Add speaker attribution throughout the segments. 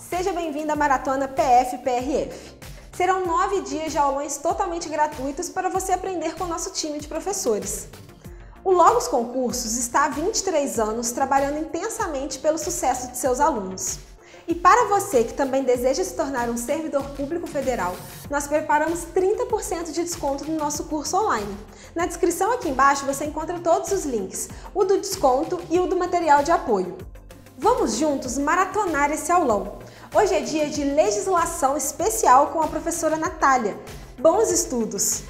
Speaker 1: Seja bem-vindo à Maratona PF-PRF. Serão 9 dias de aulões totalmente gratuitos para você aprender com o nosso time de professores. O Logos Concursos está há 23 anos trabalhando intensamente pelo sucesso de seus alunos. E para você que também deseja se tornar um servidor público federal, nós preparamos 30% de desconto no nosso curso online. Na descrição aqui embaixo você encontra todos os links, o do desconto e o do material de apoio. Vamos juntos maratonar esse aulão. Hoje é dia de legislação especial com a professora Natália. Bons estudos!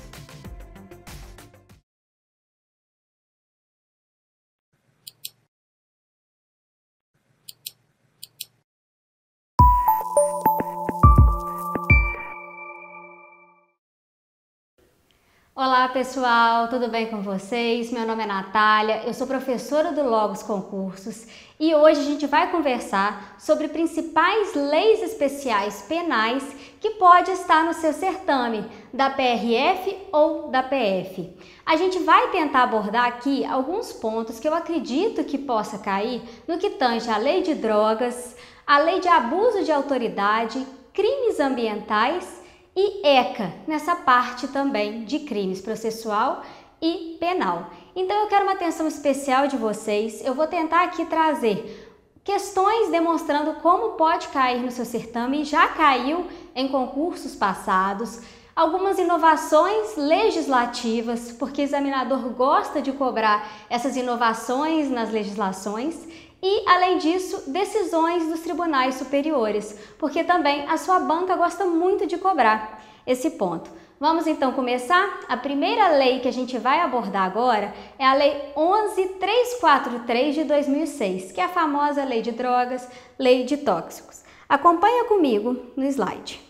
Speaker 2: Olá pessoal, tudo bem com vocês? Meu nome é Natália, eu sou professora do Logos Concursos e hoje a gente vai conversar sobre principais leis especiais penais que pode estar no seu certame, da PRF ou da PF. A gente vai tentar abordar aqui alguns pontos que eu acredito que possa cair no que tange a lei de drogas, a lei de abuso de autoridade, crimes ambientais e ECA, nessa parte também de crimes processual e penal. Então eu quero uma atenção especial de vocês, eu vou tentar aqui trazer questões demonstrando como pode cair no seu certame, já caiu em concursos passados, algumas inovações legislativas, porque o examinador gosta de cobrar essas inovações nas legislações, e, além disso, decisões dos tribunais superiores, porque também a sua banca gosta muito de cobrar esse ponto. Vamos então começar? A primeira lei que a gente vai abordar agora é a Lei 11.343 de 2006, que é a famosa Lei de Drogas, Lei de Tóxicos. Acompanha comigo no slide.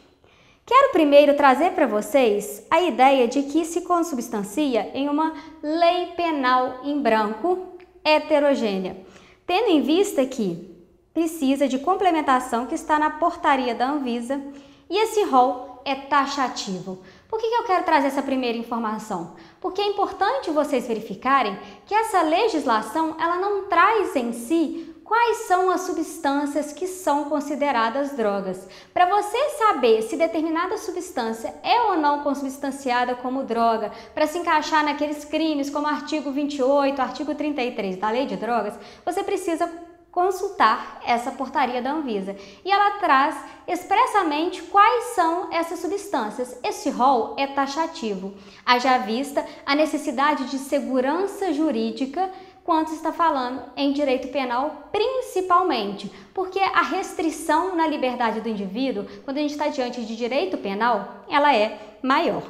Speaker 2: Quero primeiro trazer para vocês a ideia de que se consubstancia em uma lei penal em branco heterogênea, tendo em vista que precisa de complementação que está na portaria da Anvisa e esse rol é taxativo. Por que eu quero trazer essa primeira informação? Porque é importante vocês verificarem que essa legislação ela não traz em si quais são as substâncias que são consideradas drogas. Para você saber se determinada substância é ou não consubstanciada como droga, para se encaixar naqueles crimes como artigo 28, artigo 33 da Lei de Drogas, você precisa consultar essa portaria da Anvisa. E ela traz expressamente quais são essas substâncias. Esse rol é taxativo, haja vista a necessidade de segurança jurídica quando está falando em direito penal, principalmente, porque a restrição na liberdade do indivíduo, quando a gente está diante de direito penal, ela é maior.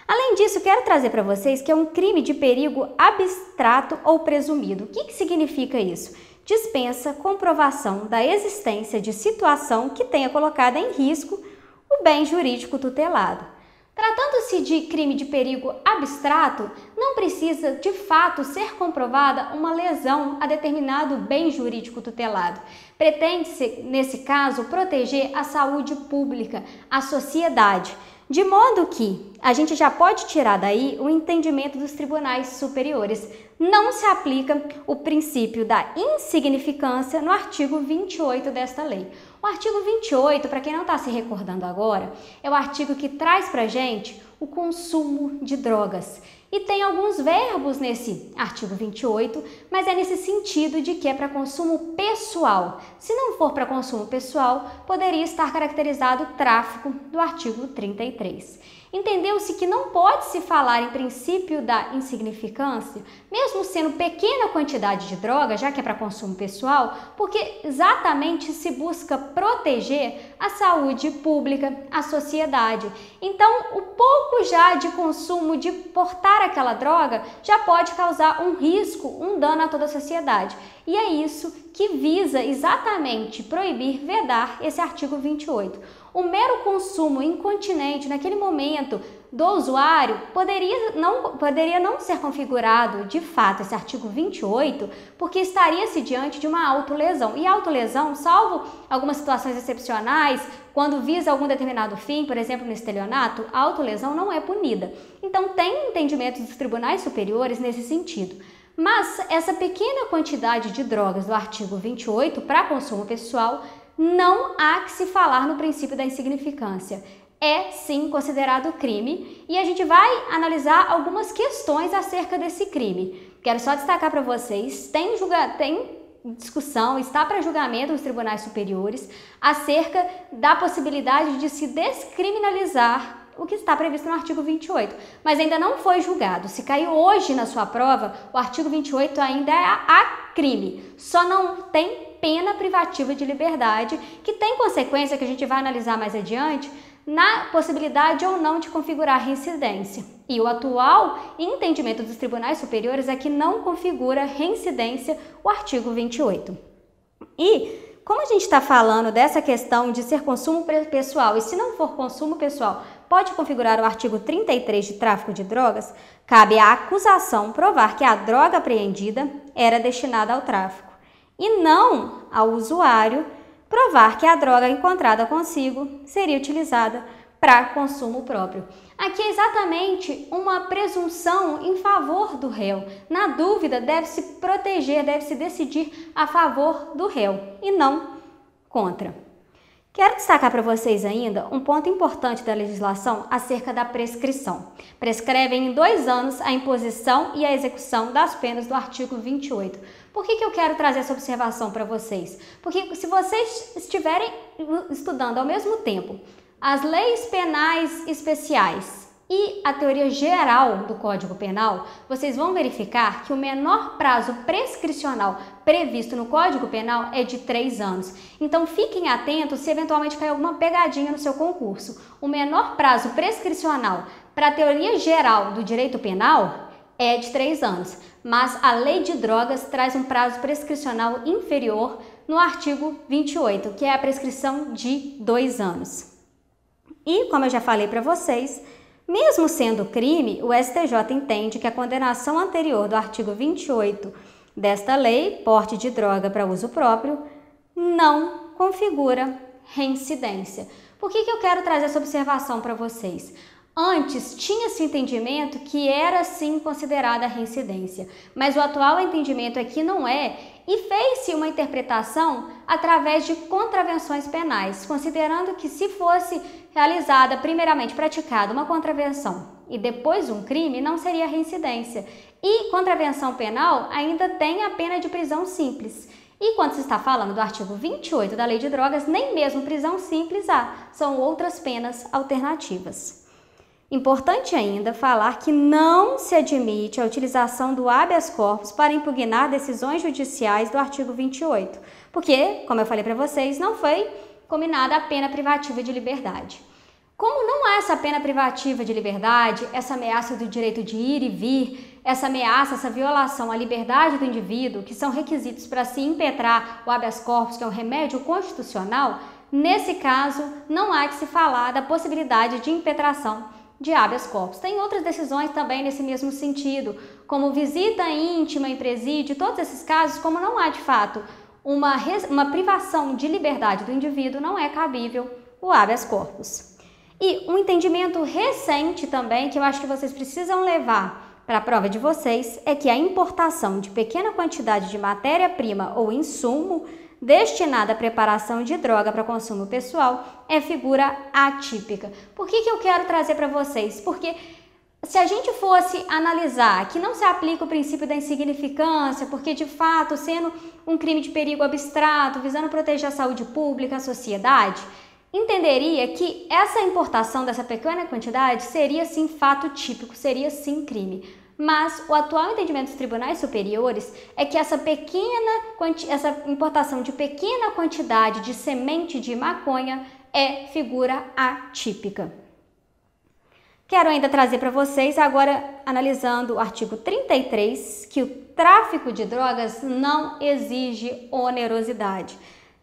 Speaker 2: Além disso, quero trazer para vocês que é um crime de perigo abstrato ou presumido. O que significa isso? Dispensa comprovação da existência de situação que tenha colocado em risco o bem jurídico tutelado. Tratando-se de crime de perigo abstrato, não precisa de fato ser comprovada uma lesão a determinado bem jurídico tutelado. Pretende-se, nesse caso, proteger a saúde pública, a sociedade, de modo que a gente já pode tirar daí o entendimento dos tribunais superiores. Não se aplica o princípio da insignificância no artigo 28 desta lei. O artigo 28, para quem não está se recordando agora, é o artigo que traz para a gente o consumo de drogas. E tem alguns verbos nesse artigo 28, mas é nesse sentido de que é para consumo pessoal. Se não for para consumo pessoal, poderia estar caracterizado o tráfico do artigo 33. Entendeu-se que não pode se falar em princípio da insignificância, mesmo sendo pequena quantidade de droga, já que é para consumo pessoal, porque exatamente se busca proteger a saúde pública, a sociedade. Então, o pouco já de consumo, de portar aquela droga, já pode causar um risco, um dano a toda a sociedade. E é isso que visa exatamente proibir, vedar esse artigo 28. O mero consumo incontinente naquele momento do usuário poderia não ser configurado de fato esse artigo 28, porque estaria-se diante de uma autolesão. E autolesão, salvo algumas situações excepcionais, quando visa algum determinado fim, por exemplo no estelionato, a autolesão não é punida. Então tem entendimentos dos tribunais superiores nesse sentido. Mas essa pequena quantidade de drogas do artigo 28 para consumo pessoal não há que se falar no princípio da insignificância. É sim considerado crime e a gente vai analisar algumas questões acerca desse crime. Quero só destacar para vocês, tem discussão, está para julgamento nos tribunais superiores acerca da possibilidade de se descriminalizar o que está previsto no artigo 28, mas ainda não foi julgado. Se caiu hoje na sua prova, o artigo 28 ainda é crime, só não tem pena privativa de liberdade, que tem consequência que a gente vai analisar mais adiante, na possibilidade ou não de configurar reincidência. E o atual entendimento dos tribunais superiores é que não configura reincidência o artigo 28. E como a gente está falando dessa questão de ser consumo pessoal e se não for consumo pessoal, pode configurar o artigo 33 de tráfico de drogas, cabe à acusação provar que a droga apreendida era destinada ao tráfico e não ao usuário provar que a droga encontrada consigo seria utilizada para consumo próprio. Aqui é exatamente uma presunção em favor do réu. Na dúvida, deve-se proteger, deve-se decidir a favor do réu e não contra. Quero destacar para vocês ainda um ponto importante da legislação acerca da prescrição. Prescrevem em 2 anos a imposição e a execução das penas do artigo 28. Por que eu quero trazer essa observação para vocês? Porque se vocês estiverem estudando ao mesmo tempo as leis penais especiais e a teoria geral do Código Penal, vocês vão verificar que o menor prazo prescricional previsto no Código Penal é de 3 anos. Então fiquem atentos se eventualmente cair alguma pegadinha no seu concurso. O menor prazo prescricional para a teoria geral do direito penal é de 3 anos, mas a lei de drogas traz um prazo prescricional inferior no artigo 28, que é a prescrição de 2 anos. E, como eu já falei para vocês, mesmo sendo crime, o STJ entende que a condenação anterior do artigo 28 desta lei, porte de droga para uso próprio, não configura reincidência. Por que eu quero trazer essa observação para vocês? Antes tinha-se entendimento que era sim considerada reincidência, mas o atual entendimento é que não é e fez-se uma interpretação através de contravenções penais, considerando que se fosse realizada, primeiramente praticada uma contravenção e depois um crime, não seria reincidência. E contravenção penal ainda tem a pena de prisão simples. E quando se está falando do artigo 28 da Lei de Drogas, nem mesmo prisão simples há, são outras penas alternativas. Importante ainda falar que não se admite a utilização do habeas corpus para impugnar decisões judiciais do artigo 28, porque, como eu falei para vocês, não foi combinada a pena privativa de liberdade. Como não há essa pena privativa de liberdade, essa ameaça do direito de ir e vir, essa ameaça, essa violação à liberdade do indivíduo, que são requisitos para se impetrar o habeas corpus, que é um remédio constitucional, nesse caso não há que se falar da possibilidade de impetração de habeas corpus. Tem outras decisões também nesse mesmo sentido, como visita íntima em presídio, todos esses casos, como não há de fato uma privação de liberdade do indivíduo, não é cabível o habeas corpus. E um entendimento recente também, que eu acho que vocês precisam levar para a prova de vocês, é que a importação de pequena quantidade de matéria-prima ou insumo destinada à preparação de droga para consumo pessoal é figura atípica. Por que eu quero trazer para vocês? Porque se a gente fosse analisar que não se aplica o princípio da insignificância, porque de fato, sendo um crime de perigo abstrato, visando proteger a saúde pública, a sociedade, entenderia que essa importação dessa pequena quantidade seria sim fato típico, seria sim crime. Mas o atual entendimento dos tribunais superiores é que essa importação de pequena quantidade de semente de maconha é figura atípica. Quero ainda trazer para vocês, agora analisando o artigo 33, que o tráfico de drogas não exige onerosidade.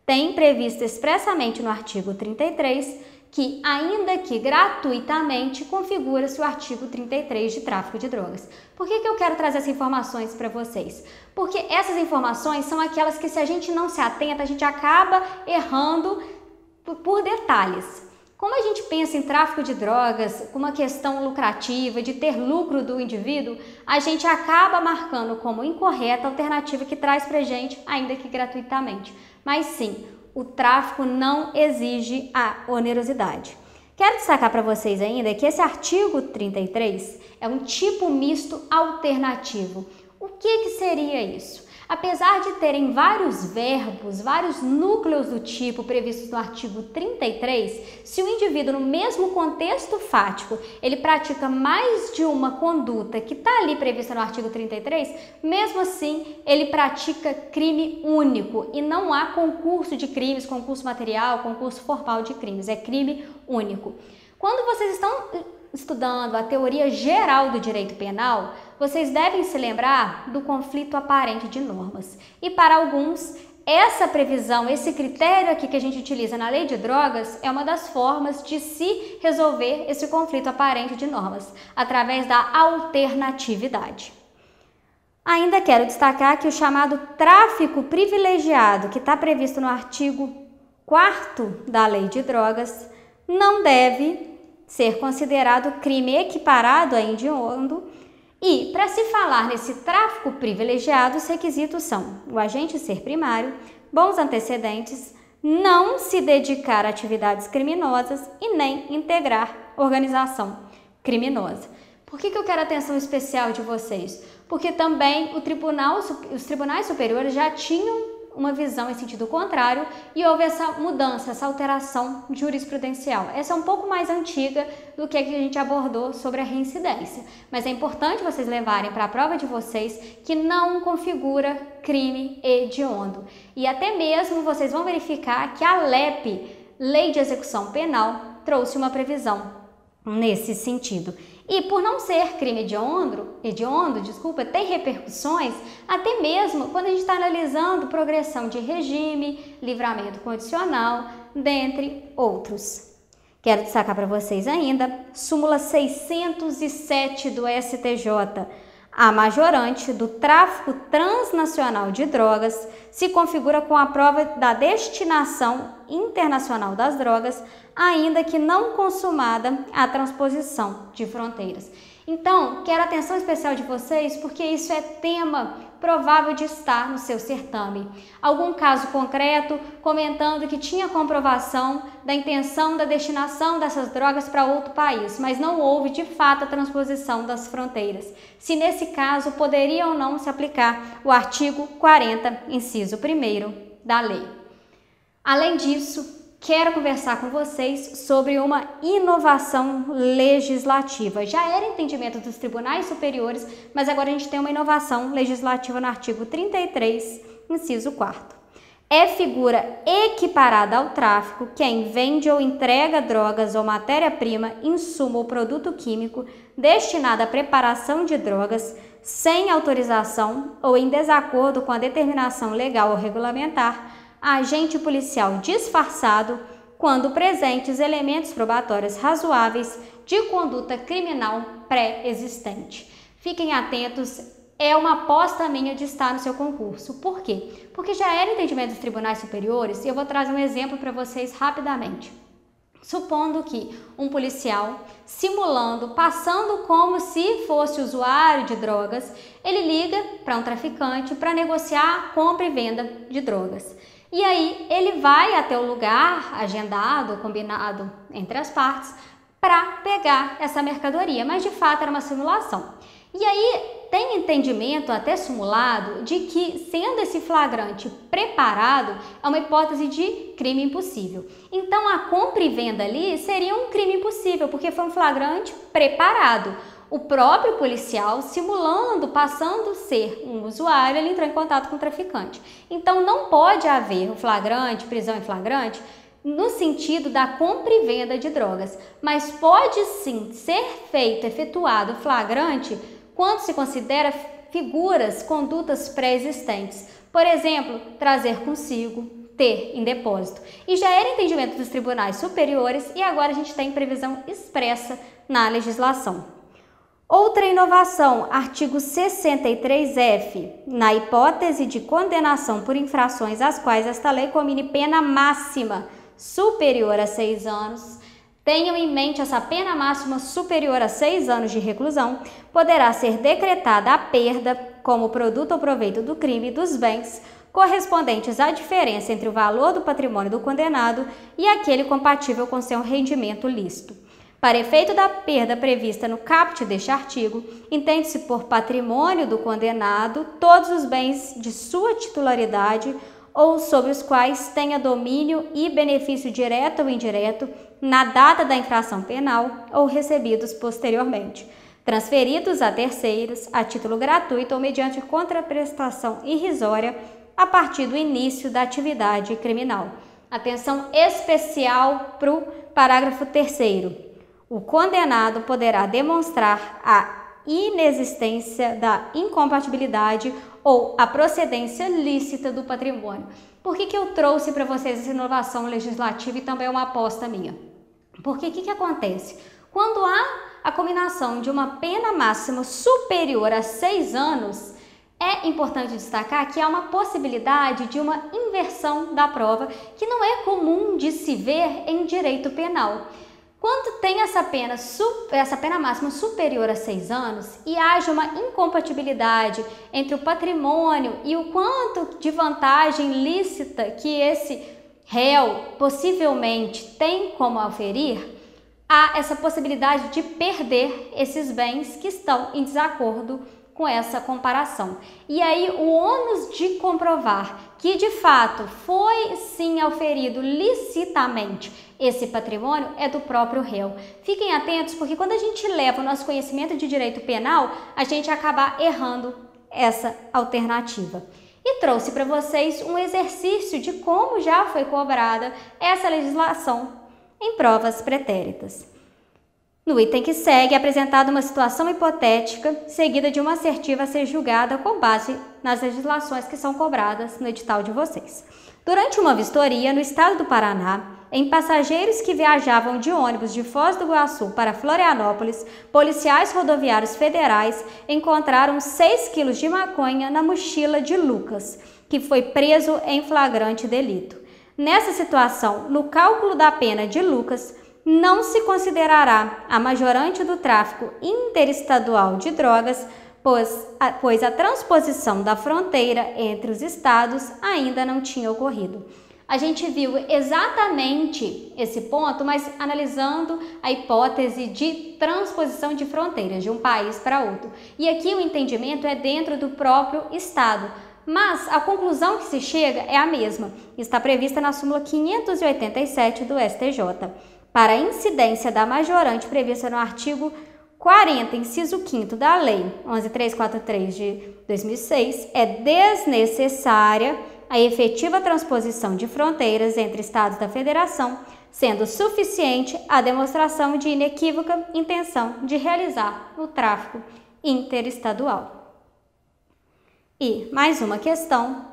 Speaker 2: Tem previsto expressamente no artigo 33 que, ainda que gratuitamente, configura-se o artigo 33 de tráfico de drogas. Por que eu quero trazer essas informações para vocês? Porque essas informações são aquelas que, se a gente não se atenta, a gente acaba errando por detalhes. Como a gente pensa em tráfico de drogas como uma questão lucrativa, de ter lucro do indivíduo, a gente acaba marcando como incorreta a alternativa que traz para a gente, ainda que gratuitamente. Mas sim, o tráfico não exige a onerosidade. Quero destacar para vocês ainda que esse artigo 33 é um tipo misto alternativo. O que seria isso? Apesar de terem vários verbos, vários núcleos do tipo previstos no artigo 33, se o indivíduo no mesmo contexto fático, ele pratica mais de uma conduta que está ali prevista no artigo 33, mesmo assim ele pratica crime único e não há concurso de crimes, concurso material, concurso formal de crimes, é crime único. Quando vocês estão estudando a teoria geral do direito penal, vocês devem se lembrar do conflito aparente de normas. E para alguns, essa previsão, esse critério aqui que a gente utiliza na lei de drogas é uma das formas de se resolver esse conflito aparente de normas, através da alternatividade. Ainda quero destacar que o chamado tráfico privilegiado, que está previsto no artigo 4º da lei de drogas, não deve ser considerado crime equiparado a hediondo. E, para se falar nesse tráfico privilegiado, os requisitos são o agente ser primário, bons antecedentes, não se dedicar a atividades criminosas e nem integrar organização criminosa. Por que eu quero atenção especial de vocês? Porque também os tribunais superiores já tinham uma visão em sentido contrário e houve essa mudança, essa alteração jurisprudencial. Essa é um pouco mais antiga do que a gente abordou sobre a reincidência, mas é importante vocês levarem para a prova de vocês que não configura crime hediondo. E até mesmo vocês vão verificar que a LEP, Lei de Execução Penal, trouxe uma previsão nesse sentido. E por não ser crime hediondo, tem repercussões até mesmo quando a gente está analisando progressão de regime, livramento condicional, dentre outros. Quero destacar para vocês ainda, súmula 607 do STJ, a majorante do tráfico transnacional de drogas se configura com a prova da destinação internacional das drogas, ainda que não consumada a transposição de fronteiras. Então, quero atenção especial de vocês, porque isso é tema provável de estar no seu certame. Algum caso concreto comentando que tinha comprovação da intenção da destinação dessas drogas para outro país, mas não houve de fato a transposição das fronteiras. Se nesse caso poderia ou não se aplicar o artigo 40, inciso 1º da lei. Além disso, quero conversar com vocês sobre uma inovação legislativa. Já era entendimento dos tribunais superiores, mas agora a gente tem uma inovação legislativa no artigo 33, inciso 4º. É figura equiparada ao tráfico quem vende ou entrega drogas ou matéria-prima, insumo ou produto químico destinado à preparação de drogas sem autorização ou em desacordo com a determinação legal ou regulamentar, agente policial disfarçado, quando presentes elementos probatórios razoáveis de conduta criminal pré-existente. Fiquem atentos, é uma aposta minha de estar no seu concurso. Por quê? Porque já era entendimento dos tribunais superiores e eu vou trazer um exemplo para vocês rapidamente. Supondo que um policial, simulando, passando como se fosse usuário de drogas, ele liga para um traficante para negociar compra e venda de drogas. E aí ele vai até o lugar agendado, combinado entre as partes, para pegar essa mercadoria, mas de fato era uma simulação. E aí tem entendimento, até simulado, de que sendo esse flagrante preparado, é uma hipótese de crime impossível. Então a compra e venda ali seria um crime impossível, porque foi um flagrante preparado. O próprio policial, simulando, passando a ser um usuário, ele entrou em contato com o traficante. Então, não pode haver o flagrante, prisão em flagrante, no sentido da compra e venda de drogas, mas pode sim ser efetuado flagrante quando se considera figuras, condutas pré-existentes. Por exemplo, trazer consigo, ter em depósito. E já era entendimento dos tribunais superiores e agora a gente tem previsão expressa na legislação. Outra inovação, artigo 63F, na hipótese de condenação por infrações às quais esta lei comine pena máxima superior a 6 anos, tenham em mente essa pena máxima superior a 6 anos de reclusão, poderá ser decretada a perda, como produto ou proveito do crime, dos bens, correspondentes à diferença entre o valor do patrimônio do condenado e aquele compatível com seu rendimento lícito. Para efeito da perda prevista no caput deste artigo, entende-se por patrimônio do condenado todos os bens de sua titularidade ou sobre os quais tenha domínio e benefício direto ou indireto na data da infração penal ou recebidos posteriormente, transferidos a terceiros a título gratuito ou mediante contraprestação irrisória a partir do início da atividade criminal. Atenção especial para o parágrafo 3º. O condenado poderá demonstrar a inexistência da incompatibilidade ou a procedência lícita do patrimônio. Por que eu trouxe para vocês essa inovação legislativa e também uma aposta minha? Porque o que acontece? Quando há a combinação de uma pena máxima superior a 6 anos, é importante destacar que há uma possibilidade de uma inversão da prova que não é comum de se ver em direito penal. Quando tem essa pena máxima superior a 6 anos e haja uma incompatibilidade entre o patrimônio e o quanto de vantagem lícita que esse réu possivelmente tem como aferir, há essa possibilidade de perder esses bens que estão em desacordo com essa comparação. E aí o ônus de comprovar que de fato foi sim auferido licitamente esse patrimônio é do próprio réu. Fiquem atentos, porque quando a gente leva o nosso conhecimento de direito penal, a gente acaba errando essa alternativa. E trouxe para vocês um exercício de como já foi cobrada essa legislação em provas pretéritas. No item que segue, é apresentada uma situação hipotética, seguida de uma assertiva a ser julgada com base nas legislações que são cobradas no edital de vocês. Durante uma vistoria no estado do Paraná, em passageiros que viajavam de ônibus de Foz do Iguaçu para Florianópolis, policiais rodoviários federais encontraram 6 quilos de maconha na mochila de Lucas, que foi preso em flagrante delito. Nessa situação, no cálculo da pena de Lucas, não se considerará a majorante do tráfico interestadual de drogas, pois a transposição da fronteira entre os estados ainda não tinha ocorrido. A gente viu exatamente esse ponto, mas analisando a hipótese de transposição de fronteiras de um país para outro. E aqui o entendimento é dentro do próprio estado, mas a conclusão que se chega é a mesma. Está prevista na súmula 587 do STJ. Para a incidência da majorante prevista no artigo 40, inciso 5º da Lei 11.343 de 2006, é desnecessária a efetiva transposição de fronteiras entre estados da federação, sendo suficiente a demonstração de inequívoca intenção de realizar o tráfico interestadual. E mais uma questão.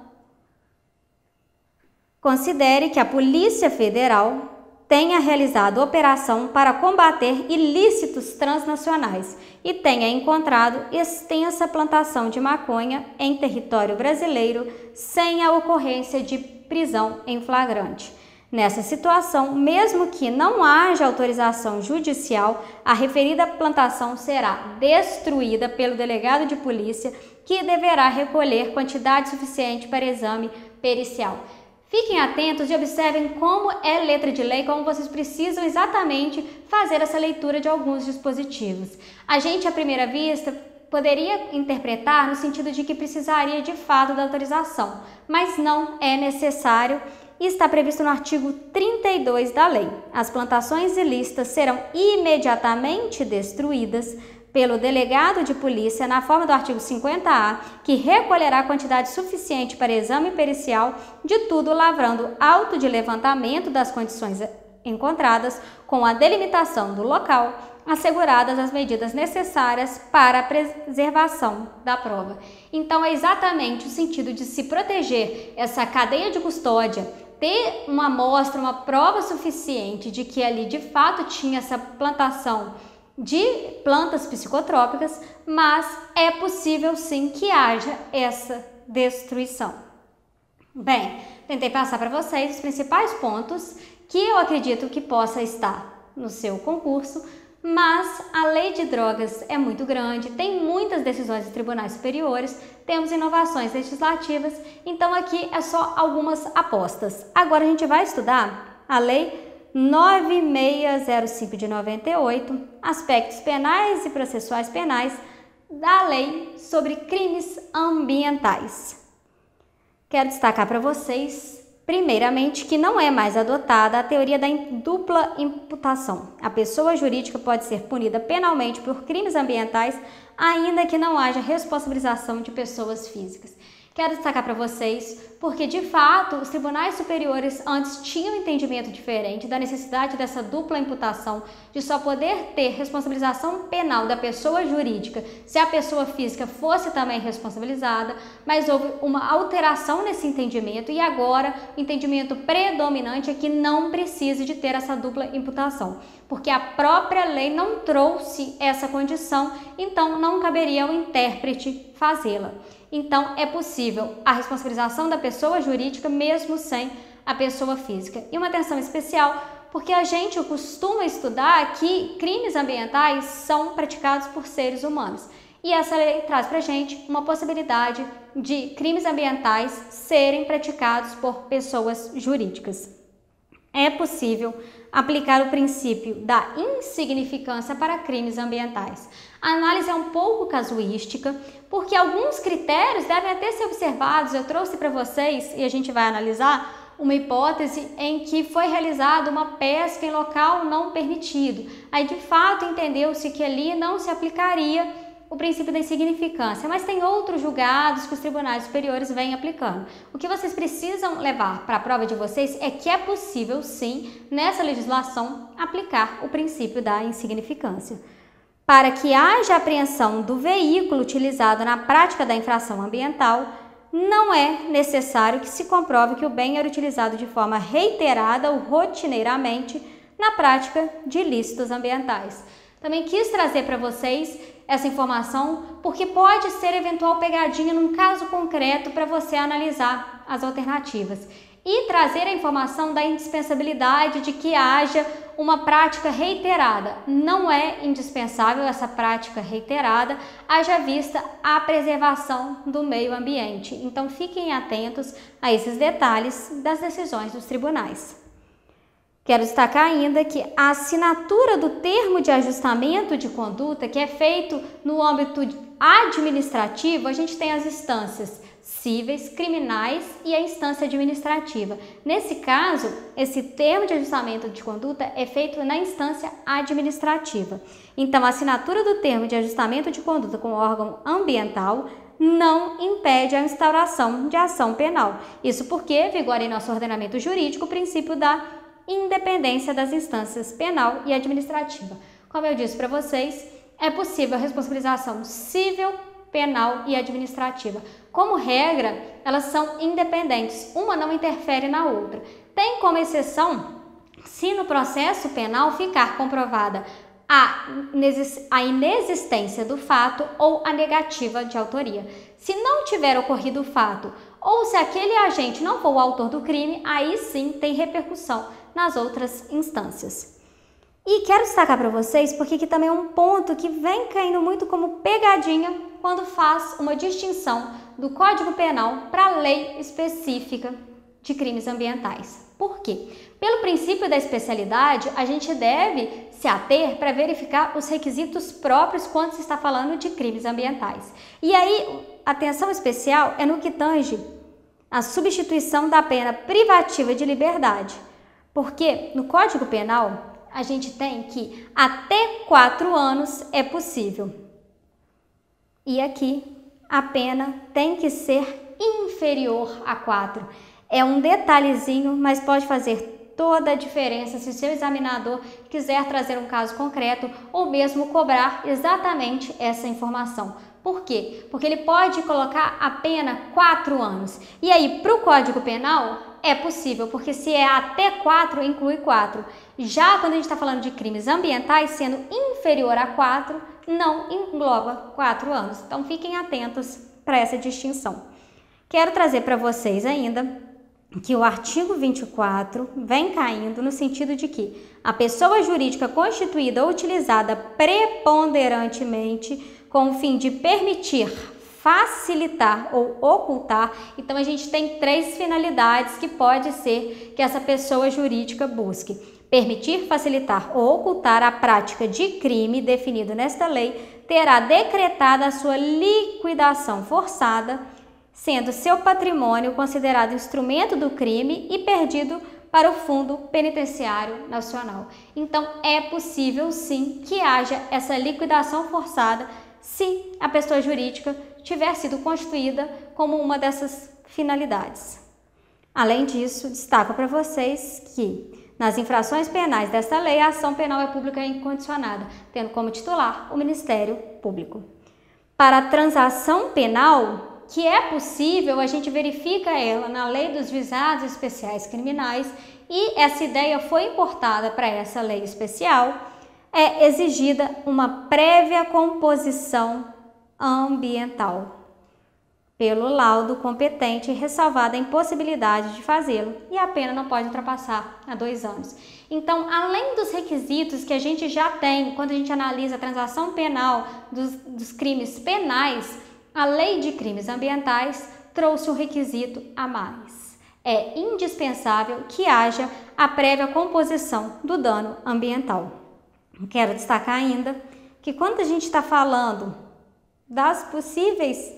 Speaker 2: Considere que a Polícia Federal tenha realizado operação para combater ilícitos transnacionais e tenha encontrado extensa plantação de maconha em território brasileiro sem a ocorrência de prisão em flagrante. Nessa situação, mesmo que não haja autorização judicial, a referida plantação será destruída pelo delegado de polícia, que deverá recolher quantidade suficiente para exame pericial. Fiquem atentos e observem como é letra de lei, como vocês precisam exatamente fazer essa leitura de alguns dispositivos. A gente, à primeira vista, poderia interpretar no sentido de que precisaria de fato da autorização, mas não é necessário e está previsto no artigo 32 da lei. As plantações ilícitas serão imediatamente destruídas pelo delegado de polícia na forma do artigo 50A, que recolherá quantidade suficiente para exame pericial de tudo, lavrando auto de levantamento das condições encontradas, com a delimitação do local, asseguradas as medidas necessárias para a preservação da prova. Então, é exatamente o sentido de se proteger essa cadeia de custódia, ter uma amostra, uma prova suficiente de que ali de fato tinha essa plantação de plantas psicotrópicas, mas é possível sim que haja essa destruição. Bem, tentei passar para vocês os principais pontos que eu acredito que possa estar no seu concurso, mas a lei de drogas é muito grande, tem muitas decisões de tribunais superiores, temos inovações legislativas, então aqui é só algumas apostas. Agora a gente vai estudar a lei 9605 de 98, aspectos penais e processuais penais da lei sobre crimes ambientais. Quero destacar para vocês, primeiramente, que não é mais adotada a teoria da dupla imputação. A pessoa jurídica pode ser punida penalmente por crimes ambientais, ainda que não haja responsabilização de pessoas físicas. Quero destacar para vocês, porque de fato os tribunais superiores antes tinham um entendimento diferente da necessidade dessa dupla imputação, de só poder ter responsabilização penal da pessoa jurídica se a pessoa física fosse também responsabilizada, mas houve uma alteração nesse entendimento e agora o entendimento predominante é que não precise de ter essa dupla imputação, porque a própria lei não trouxe essa condição, então não caberia ao intérprete fazê-la. Então, é possível a responsabilização da pessoa jurídica mesmo sem a pessoa física. E uma atenção especial, porque a gente costuma estudar que crimes ambientais são praticados por seres humanos. E essa lei traz para a gente uma possibilidade de crimes ambientais serem praticados por pessoas jurídicas. É possível aplicar o princípio da insignificância para crimes ambientais. A análise é um pouco casuística, porque alguns critérios devem até ser observados. Eu trouxe para vocês, e a gente vai analisar, uma hipótese em que foi realizada uma pesca em local não permitido. Aí, de fato, entendeu-se que ali não se aplicaria o princípio da insignificância, mas tem outros julgados que os tribunais superiores vêm aplicando. O que vocês precisam levar para a prova de vocês é que é possível, sim, nessa legislação, aplicar o princípio da insignificância. Para que haja apreensão do veículo utilizado na prática da infração ambiental, não é necessário que se comprove que o bem era utilizado de forma reiterada ou rotineiramente na prática de ilícitos ambientais. Também quis trazer para vocês essa informação porque pode ser eventual pegadinha num caso concreto para você analisar as alternativas e trazer a informação da indispensabilidade de que haja uma prática reiterada. Não é indispensável essa prática reiterada, haja vista a preservação do meio ambiente. Então fiquem atentos a esses detalhes das decisões dos tribunais. Quero destacar ainda que a assinatura do termo de ajustamento de conduta, que é feito no âmbito administrativo, a gente tem as instâncias cíveis, criminais e a instância administrativa. Nesse caso, esse termo de ajustamento de conduta é feito na instância administrativa. Então, a assinatura do termo de ajustamento de conduta com o órgão ambiental não impede a instauração de ação penal. Isso porque vigora em nosso ordenamento jurídico o princípio da independência das instâncias penal e administrativa. Como eu disse para vocês, é possível a responsabilização civil, penal e administrativa. Como regra, elas são independentes, uma não interfere na outra. Tem como exceção se no processo penal ficar comprovada a inexistência do fato ou a negativa de autoria. Se não tiver ocorrido o fato ou se aquele agente não for o autor do crime, aí sim tem repercussão nas outras instâncias. E quero destacar para vocês porque aqui também é um ponto que vem caindo muito como pegadinha quando faz uma distinção do Código Penal para a lei específica de crimes ambientais. Por quê? Pelo princípio da especialidade, a gente deve se ater para verificar os requisitos próprios quando se está falando de crimes ambientais. E aí, atenção especial é no que tange a substituição da pena privativa de liberdade. Porque no Código Penal, a gente tem que até 4 anos é possível. E aqui, a pena tem que ser inferior a 4. É um detalhezinho, mas pode fazer toda a diferença se o seu examinador quiser trazer um caso concreto ou mesmo cobrar exatamente essa informação. Por quê? Porque ele pode colocar a pena 4 anos. E aí, para o Código Penal, é possível, porque se é até 4, inclui 4. Já quando a gente está falando de crimes ambientais, sendo inferior a 4, não engloba 4 anos. Então, fiquem atentos para essa distinção. Quero trazer para vocês ainda que o artigo 24 vem caindo no sentido de que a pessoa jurídica constituída ou utilizada preponderantemente com o fim de permitir, facilitar ou ocultar. Então, a gente tem 3 finalidades que pode ser que essa pessoa jurídica busque: permitir, facilitar ou ocultar a prática de crime definido nesta lei, terá decretada a sua liquidação forçada, sendo seu patrimônio considerado instrumento do crime e perdido para o Fundo Penitenciário Nacional. Então, é possível sim que haja essa liquidação forçada se a pessoa jurídica tiver sido constituída como uma dessas finalidades. Além disso, destaco para vocês que nas infrações penais desta lei, a ação penal é pública e incondicionada, tendo como titular o Ministério Público. Para a transação penal, que é possível, a gente verifica ela na Lei dos Juizados Especiais Criminais, e essa ideia foi importada para essa lei especial, é exigida uma prévia composição ambiental pelo laudo competente, ressalvada a impossibilidade de fazê-lo, e a pena não pode ultrapassar a 2 anos. Então, além dos requisitos que a gente já tem quando a gente analisa a transação penal dos crimes penais, a Lei de Crimes Ambientais trouxe um requisito a mais. É indispensável que haja a prévia composição do dano ambiental. Quero destacar ainda que quando a gente está falando das possíveis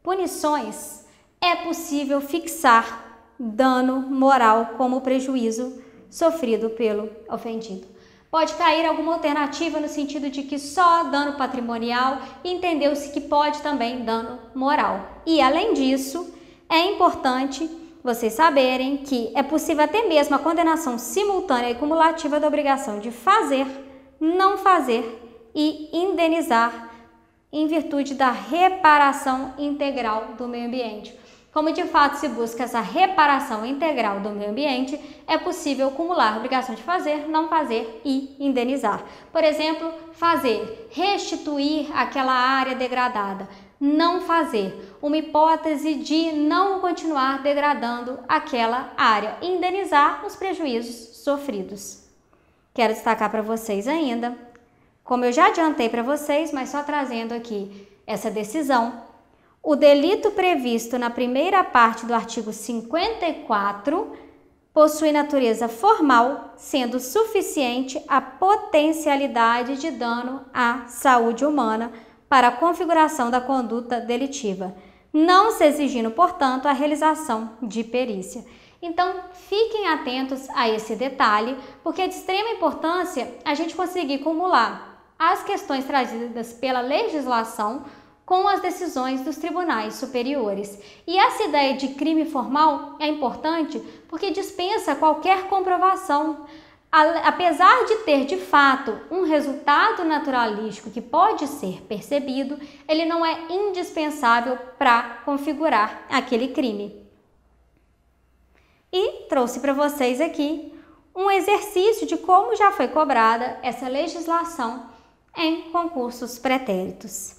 Speaker 2: punições, é possível fixar dano moral como prejuízo sofrido pelo ofendido. Pode cair alguma alternativa no sentido de que só dano patrimonial, e entendeu-se que pode também dano moral. E além disso, é importante vocês saberem que é possível até mesmo a condenação simultânea e cumulativa da obrigação de fazer, não fazer e indenizar em virtude da reparação integral do meio ambiente. Como de fato se busca essa reparação integral do meio ambiente, é possível acumular a obrigação de fazer, não fazer e indenizar. Por exemplo, fazer, restituir aquela área degradada. Não fazer, uma hipótese de não continuar degradando aquela área. Indenizar os prejuízos sofridos. Quero destacar para vocês ainda, como eu já adiantei para vocês, mas só trazendo aqui essa decisão, o delito previsto na primeira parte do artigo 54 possui natureza formal, sendo suficiente a potencialidade de dano à saúde humana para a configuração da conduta delitiva, não se exigindo, portanto, a realização de perícia. Então, fiquem atentos a esse detalhe, porque é de extrema importância a gente conseguir acumular as questões trazidas pela legislação com as decisões dos tribunais superiores. E essa ideia de crime formal é importante porque dispensa qualquer comprovação. Apesar de ter, de fato, um resultado naturalístico que pode ser percebido, ele não é indispensável para configurar aquele crime. E trouxe para vocês aqui um exercício de como já foi cobrada essa legislação em concursos pretéritos.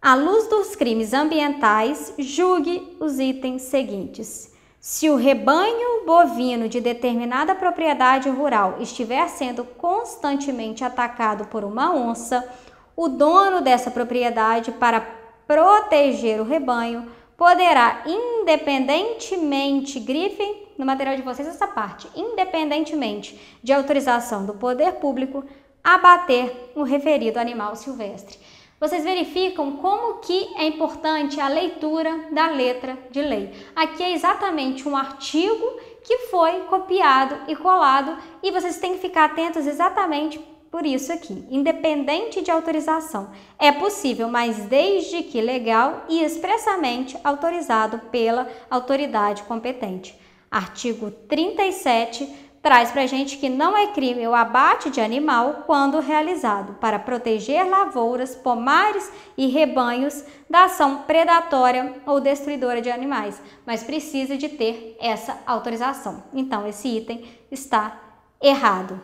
Speaker 2: À luz dos crimes ambientais, julgue os itens seguintes. Se o rebanho bovino de determinada propriedade rural estiver sendo constantemente atacado por uma onça, o dono dessa propriedade, para proteger o rebanho, poderá, independentemente, grifem no material de vocês essa parte, independentemente de autorização do poder público, abater o referido animal silvestre. Vocês verificam como que é importante a leitura da letra de lei. Aqui é exatamente um artigo que foi copiado e colado e vocês têm que ficar atentos exatamente por isso aqui. Independente de autorização. É possível, mas desde que legal e expressamente autorizado pela autoridade competente. Artigo 37 traz para a gente que não é crime o abate de animal quando realizado para proteger lavouras, pomares e rebanhos da ação predatória ou destruidora de animais, mas precisa de ter essa autorização. Então, esse item está errado.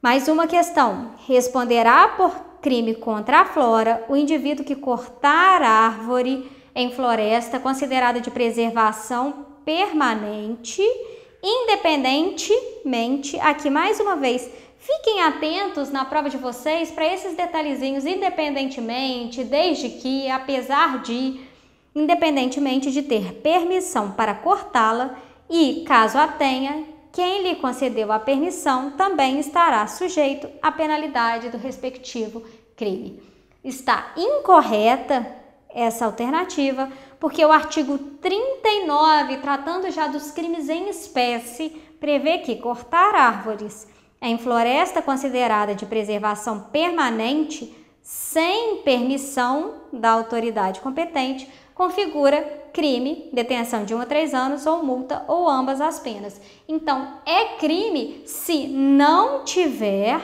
Speaker 2: Mais uma questão. Responderá por crime contra a flora o indivíduo que cortar árvore em floresta considerada de preservação permanente, independentemente, aqui mais uma vez, fiquem atentos na prova de vocês para esses detalhezinhos, independentemente, desde que, apesar de, independentemente de ter permissão para cortá-la e, caso a tenha, quem lhe concedeu a permissão também estará sujeito à penalidade do respectivo crime. Está incorreta essa alternativa, porque o artigo 39, tratando já dos crimes em espécie, prevê que cortar árvores em floresta considerada de preservação permanente, sem permissão da autoridade competente, configura crime, detenção de 1 a 3 anos ou multa ou ambas as penas. Então, é crime se não tiver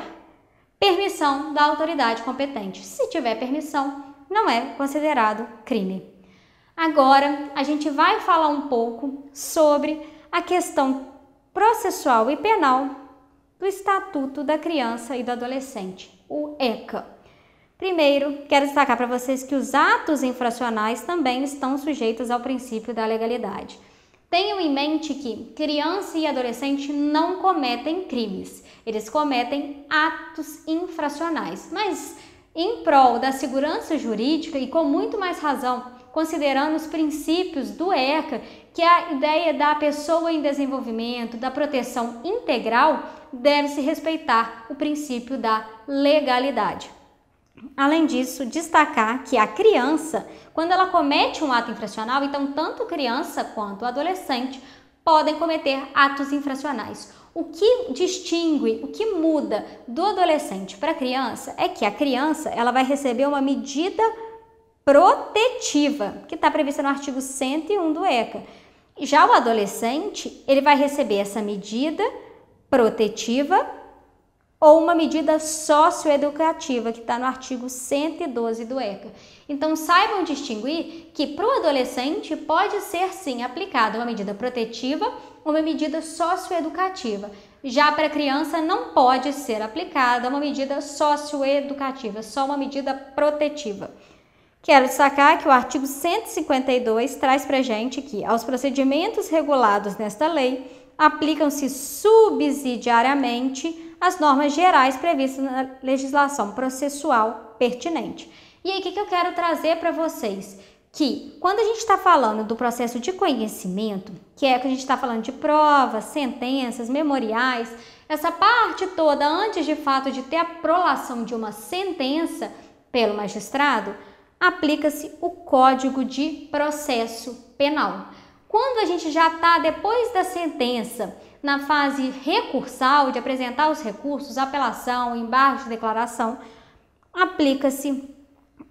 Speaker 2: permissão da autoridade competente. Se tiver permissão, não é considerado crime. Agora, a gente vai falar um pouco sobre a questão processual e penal do Estatuto da Criança e do Adolescente, o ECA. Primeiro, quero destacar para vocês que os atos infracionais também estão sujeitos ao princípio da legalidade. Tenham em mente que criança e adolescente não cometem crimes, eles cometem atos infracionais, mas em prol da segurança jurídica e com muito mais razão, considerando os princípios do ECA, que é a ideia da pessoa em desenvolvimento, da proteção integral, deve-se respeitar o princípio da legalidade. Além disso, destacar que a criança, quando ela comete um ato infracional, então tanto criança quanto adolescente podem cometer atos infracionais. O que distingue, o que muda do adolescente para a criança é que a criança ela vai receber uma medida protetiva, que está prevista no artigo 101 do ECA. Já o adolescente, ele vai receber essa medida protetiva ou uma medida socioeducativa, que está no artigo 112 do ECA. Então, saibam distinguir que para o adolescente pode ser, sim, aplicada uma medida protetiva ou uma medida socioeducativa. Já para a criança não pode ser aplicada uma medida socioeducativa, só uma medida protetiva. Quero destacar que o artigo 152 traz para a gente que aos procedimentos regulados nesta lei aplicam-se subsidiariamente as normas gerais previstas na legislação processual pertinente. E aí, o que eu quero trazer para vocês? Que quando a gente está falando do processo de conhecimento, que é que a gente está falando de provas, sentenças, memoriais, essa parte toda antes de fato de ter a prolação de uma sentença pelo magistrado, aplica-se o Código de Processo Penal. Quando a gente já está, depois da sentença, na fase recursal, de apresentar os recursos, apelação, embargo de declaração, aplica-se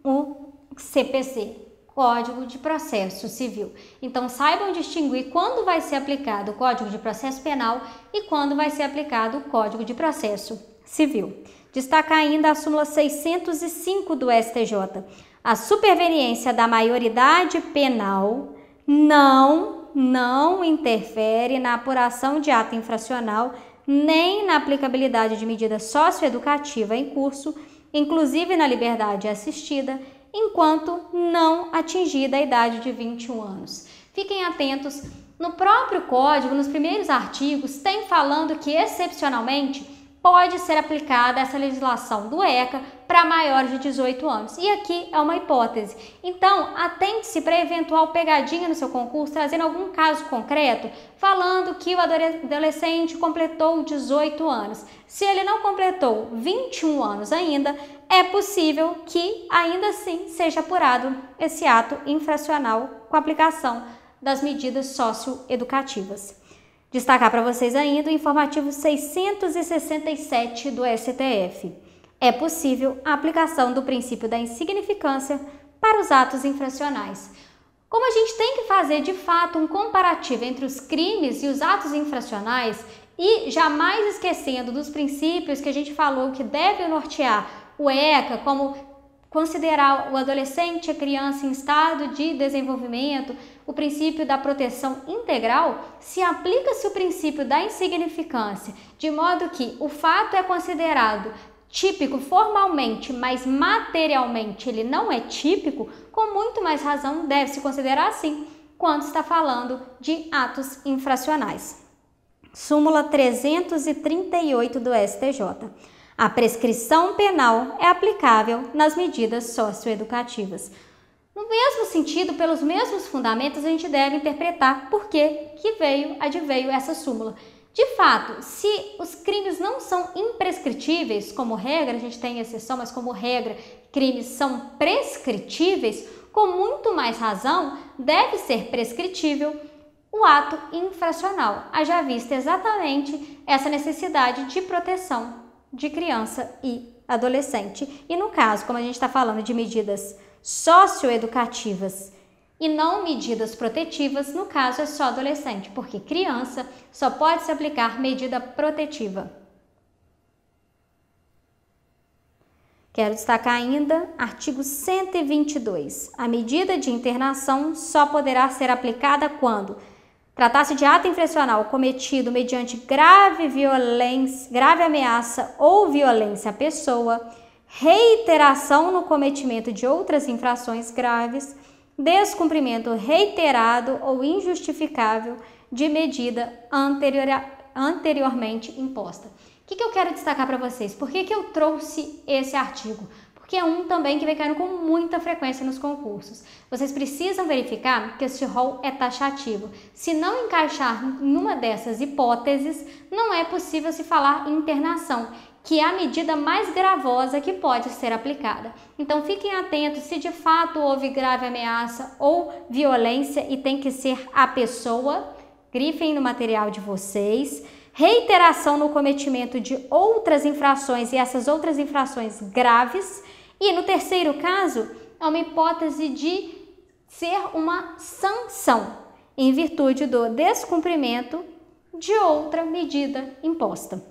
Speaker 2: o CPC, Código de Processo Civil. Então, saibam distinguir quando vai ser aplicado o Código de Processo Penal e quando vai ser aplicado o Código de Processo Civil. Destacar ainda a súmula 605 do STJ. A superveniência da maioridade penal não interfere na apuração de ato infracional nem na aplicabilidade de medida socioeducativa em curso, inclusive na liberdade assistida, enquanto não atingida a idade de 21 anos. Fiquem atentos, no próprio Código, nos primeiros artigos, tem falando que, excepcionalmente, pode ser aplicada essa legislação do ECA para maiores de 18 anos. E aqui é uma hipótese. Então, atente-se para eventual pegadinha no seu concurso, trazendo algum caso concreto, falando que o adolescente completou 18 anos. Se ele não completou 21 anos ainda, é possível que ainda assim seja apurado esse ato infracional com a aplicação das medidas socioeducativas. Destacar para vocês ainda o informativo 667 do STF. É possível a aplicação do princípio da insignificância para os atos infracionais. Como a gente tem que fazer de fato um comparativo entre os crimes e os atos infracionais e jamais esquecendo dos princípios que a gente falou que deve nortear o ECA, como considerar o adolescente e a criança em estado de desenvolvimento, o princípio da proteção integral, se aplica-se o princípio da insignificância, de modo que o fato é considerado típico formalmente, mas materialmente ele não é típico, com muito mais razão deve-se considerar assim quando está falando de atos infracionais. Súmula 338 do STJ. A prescrição penal é aplicável nas medidas socioeducativas. No mesmo sentido, pelos mesmos fundamentos, a gente deve interpretar por que adveio essa súmula. De fato, se os crimes não são imprescritíveis, como regra, a gente tem exceção, mas como regra, crimes são prescritíveis, com muito mais razão, deve ser prescritível o ato infracional, haja vista exatamente essa necessidade de proteção de criança e adolescente. E no caso, como a gente está falando de medidas socioeducativas e não medidas protetivas, no caso é só adolescente, porque criança só pode se aplicar medida protetiva. Quero destacar ainda artigo 122. A medida de internação só poderá ser aplicada quando tratar-se de ato infracional cometido mediante grave ameaça ou violência à pessoa, reiteração no cometimento de outras infrações graves, descumprimento reiterado ou injustificável de medida anteriormente imposta. O que eu quero destacar para vocês? Por que eu trouxe esse artigo? Porque é um também que vem caindo com muita frequência nos concursos. Vocês precisam verificar que esse rol é taxativo. Se não encaixar em uma dessas hipóteses, não é possível se falar em internação, que é a medida mais gravosa que pode ser aplicada. Então fiquem atentos se de fato houve grave ameaça ou violência e tem que ser a pessoa, grifem no material de vocês, reiteração no cometimento de outras infrações e essas outras infrações graves, e no terceiro caso, é uma hipótese de ser uma sanção em virtude do descumprimento de outra medida imposta.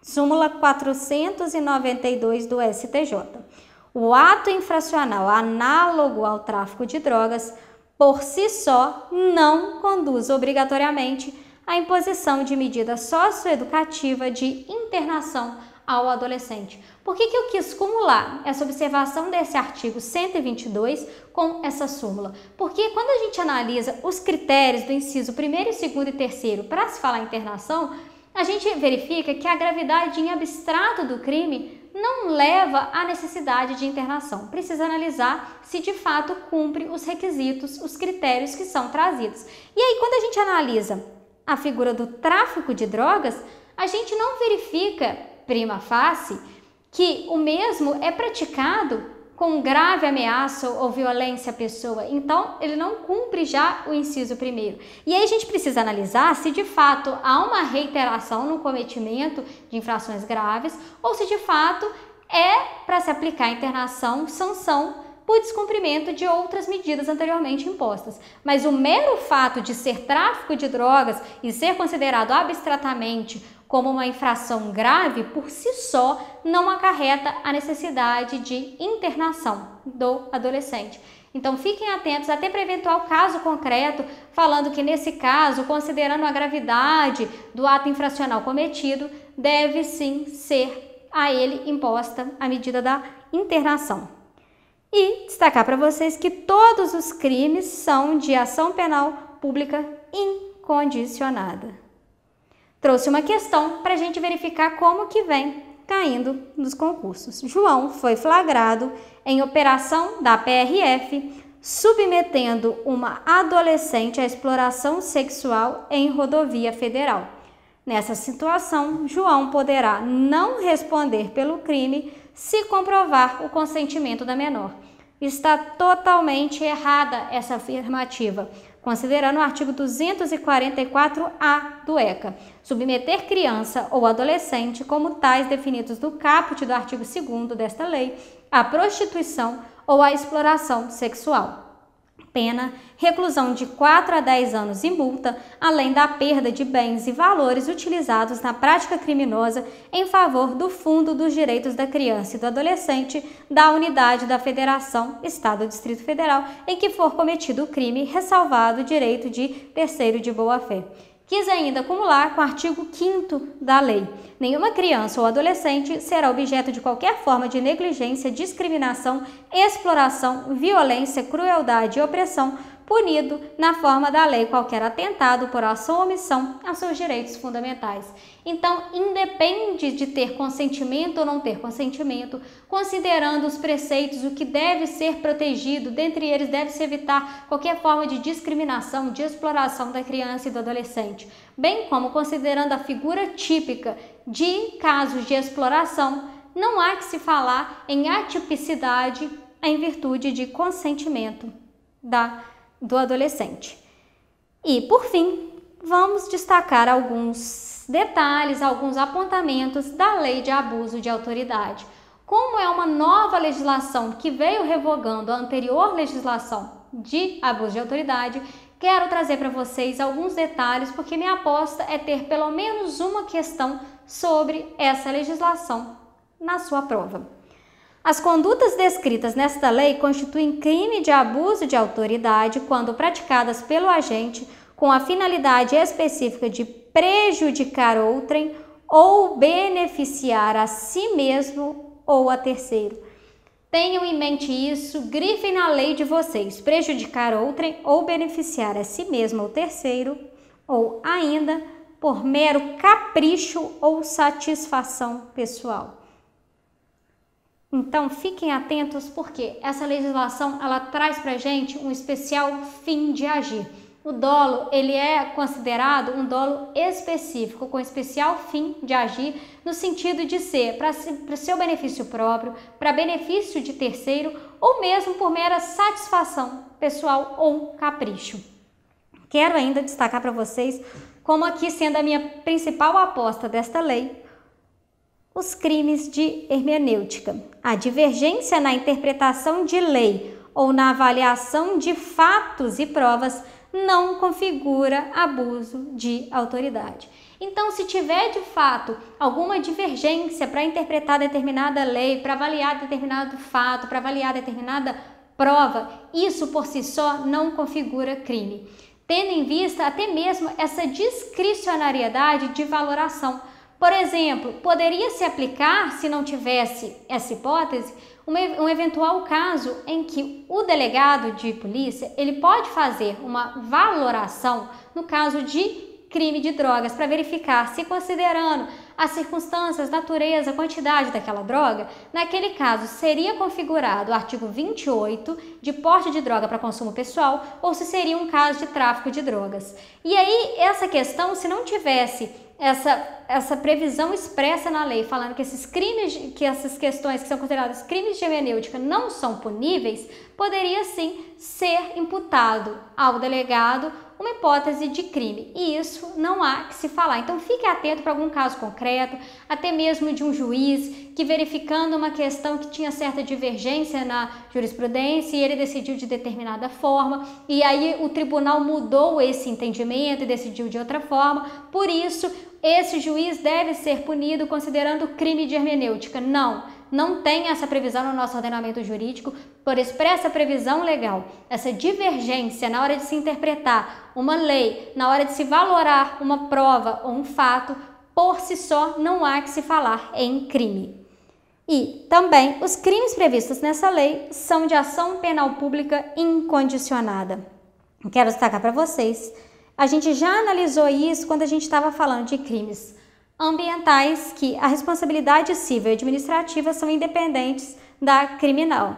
Speaker 2: Súmula 492 do STJ. O ato infracional análogo ao tráfico de drogas, por si só, não conduz obrigatoriamente à imposição de medida socioeducativa de internação ao adolescente. Por que eu quis cumular essa observação desse artigo 122 com essa súmula? Porque quando a gente analisa os critérios do inciso 1º, 2º e 3º para se falar em internação, a gente verifica que a gravidade em abstrato do crime não leva à necessidade de internação. Precisa analisar se de fato cumpre os requisitos, os critérios que são trazidos. E aí, quando a gente analisa a figura do tráfico de drogas, a gente não verifica, prima facie, que o mesmo é praticado com grave ameaça ou violência à pessoa. Então, ele não cumpre já o inciso 1º. E aí a gente precisa analisar se de fato há uma reiteração no cometimento de infrações graves ou se de fato é para se aplicar internação, sanção por descumprimento de outras medidas anteriormente impostas. Mas o mero fato de ser tráfico de drogas e ser considerado abstratamente como uma infração grave, por si só, não acarreta a necessidade de internação do adolescente. Então, fiquem atentos até para eventual caso concreto, falando que nesse caso, considerando a gravidade do ato infracional cometido, deve sim ser a ele imposta a medida da internação. E destacar para vocês que todos os crimes são de ação penal pública incondicionada. Trouxe uma questão para a gente verificar como que vem caindo nos concursos. João foi flagrado em operação da PRF, submetendo uma adolescente à exploração sexual em rodovia federal. Nessa situação, João poderá não responder pelo crime se comprovar o consentimento da menor. Está totalmente errada essa afirmativa, considerando o artigo 244-A do ECA, submeter criança ou adolescente como tais definidos no caput do artigo 2º desta lei, à prostituição ou à exploração sexual. Pena, reclusão de 4 a 10 anos e multa, além da perda de bens e valores utilizados na prática criminosa em favor do Fundo dos Direitos da Criança e do Adolescente da unidade da Federação, Estado ou Distrito Federal, em que for cometido o crime, ressalvado o direito de terceiro de boa-fé. Quis ainda acumular com o artigo 5º da lei. Nenhuma criança ou adolescente será objeto de qualquer forma de negligência, discriminação, exploração, violência, crueldade e opressão punido na forma da lei qualquer atentado por ação ou omissão aos seus direitos fundamentais. Então, independe de ter consentimento ou não ter consentimento, considerando os preceitos, o que deve ser protegido, dentre eles deve-se evitar qualquer forma de discriminação, de exploração da criança e do adolescente, bem como considerando a figura típica de casos de exploração, não há que se falar em atipicidade em virtude de consentimento do adolescente. E, por fim, vamos destacar alguns detalhes, alguns apontamentos da Lei de Abuso de Autoridade. Como é uma nova legislação que veio revogando a anterior legislação de abuso de autoridade, quero trazer para vocês alguns detalhes, porque minha aposta é ter pelo menos uma questão sobre essa legislação na sua prova. As condutas descritas nesta lei constituem crime de abuso de autoridade quando praticadas pelo agente com a finalidade específica de prejudicar outrem ou beneficiar a si mesmo ou a terceiro. Tenham em mente isso, grifem na lei de vocês: prejudicar outrem ou beneficiar a si mesmo ou terceiro, ou ainda por mero capricho ou satisfação pessoal. Então, fiquem atentos, porque essa legislação ela traz para a gente um especial fim de agir. O dolo, ele é considerado um dolo específico, com especial fim de agir, no sentido de ser para seu benefício próprio, para benefício de terceiro, ou mesmo por mera satisfação pessoal ou capricho. Quero ainda destacar para vocês, como aqui sendo a minha principal aposta desta lei, os crimes de hermenêutica. A divergência na interpretação de lei ou na avaliação de fatos e provas não configura abuso de autoridade. Então, se tiver de fato alguma divergência para interpretar determinada lei, para avaliar determinado fato, para avaliar determinada prova, isso por si só não configura crime, tendo em vista até mesmo essa discricionariedade de valoração. Por exemplo, poderia se aplicar, se não tivesse essa hipótese, um eventual caso em que o delegado de polícia ele pode fazer uma valoração no caso de crime de drogas, para verificar se, considerando as circunstâncias, natureza, quantidade daquela droga, naquele caso seria configurado o artigo 28 de porte de droga para consumo pessoal, ou se seria um caso de tráfico de drogas. E aí, essa questão, se não tivesse essa previsão expressa na lei, falando que esses crimes, que essas questões que são consideradas crimes de hermenêutica não são puníveis, poderia sim ser imputado ao delegado uma hipótese de crime, e isso não há que se falar. Então fique atento para algum caso concreto, até mesmo de um juiz que, verificando uma questão que tinha certa divergência na jurisprudência, e ele decidiu de determinada forma, e aí o tribunal mudou esse entendimento e decidiu de outra forma, por isso esse juiz deve ser punido considerando crime de hermenêutica. Não tem essa previsão no nosso ordenamento jurídico, por expressa previsão legal. Essa divergência na hora de se interpretar uma lei, na hora de se valorar uma prova ou um fato, por si só não há que se falar em crime. E também os crimes previstos nessa lei são de ação penal pública incondicionada. Quero destacar para vocês, a gente já analisou isso quando a gente estava falando de crimes ambientais, que a responsabilidade civil e administrativa são independentes da criminal.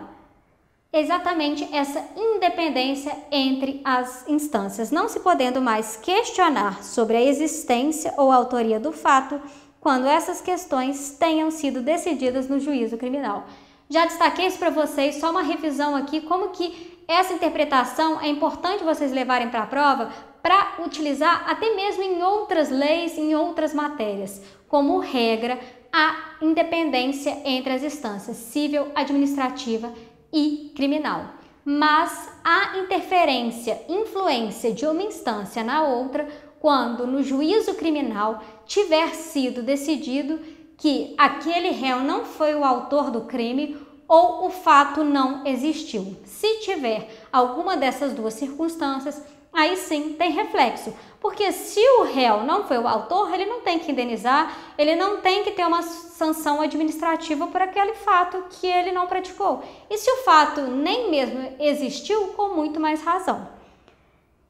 Speaker 2: Exatamente essa independência entre as instâncias, não se podendo mais questionar sobre a existência ou a autoria do fato quando essas questões tenham sido decididas no juízo criminal. Já destaquei isso para vocês, só uma revisão aqui, como que essa interpretação é importante vocês levarem para a prova, para utilizar até mesmo em outras leis, em outras matérias, como regra a independência entre as instâncias civil, administrativa e criminal. Mas a interferência, influência de uma instância na outra, quando no juízo criminal tiver sido decidido que aquele réu não foi o autor do crime ou o fato não existiu. Se tiver alguma dessas duas circunstâncias, aí sim tem reflexo, porque se o réu não foi o autor, ele não tem que indenizar, ele não tem que ter uma sanção administrativa por aquele fato que ele não praticou. E se o fato nem mesmo existiu, com muito mais razão.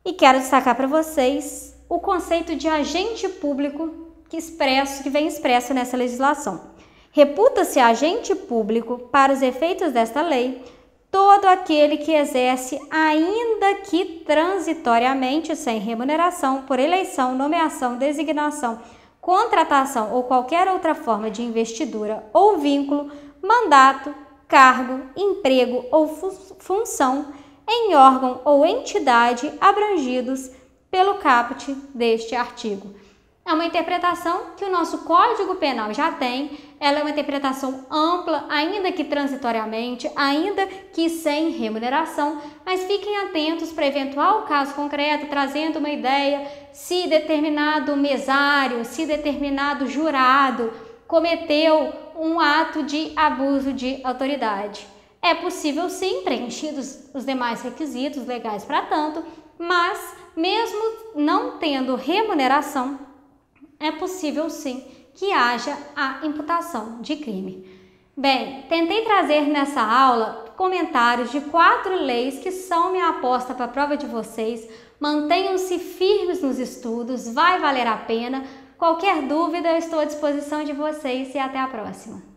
Speaker 2: E quero destacar para vocês o conceito de agente público que vem expresso nessa legislação. Reputa-se agente público, para os efeitos desta lei, todo aquele que exerce, ainda que transitoriamente, sem remuneração, por eleição, nomeação, designação, contratação ou qualquer outra forma de investidura ou vínculo, mandato, cargo, emprego ou função em órgão ou entidade abrangidos pelo caput deste artigo. É uma interpretação que o nosso Código Penal já tem, ela é uma interpretação ampla, ainda que transitoriamente, ainda que sem remuneração, mas fiquem atentos para eventual caso concreto, trazendo uma ideia se determinado mesário, se determinado jurado cometeu um ato de abuso de autoridade. É possível sim, preenchidos os demais requisitos legais para tanto, mas mesmo não tendo remuneração, é possível sim que haja a imputação de crime. Bem, tentei trazer nessa aula comentários de 4 leis que são minha aposta para a prova de vocês. Mantenham-se firmes nos estudos, vai valer a pena. Qualquer dúvida, eu estou à disposição de vocês e até a próxima.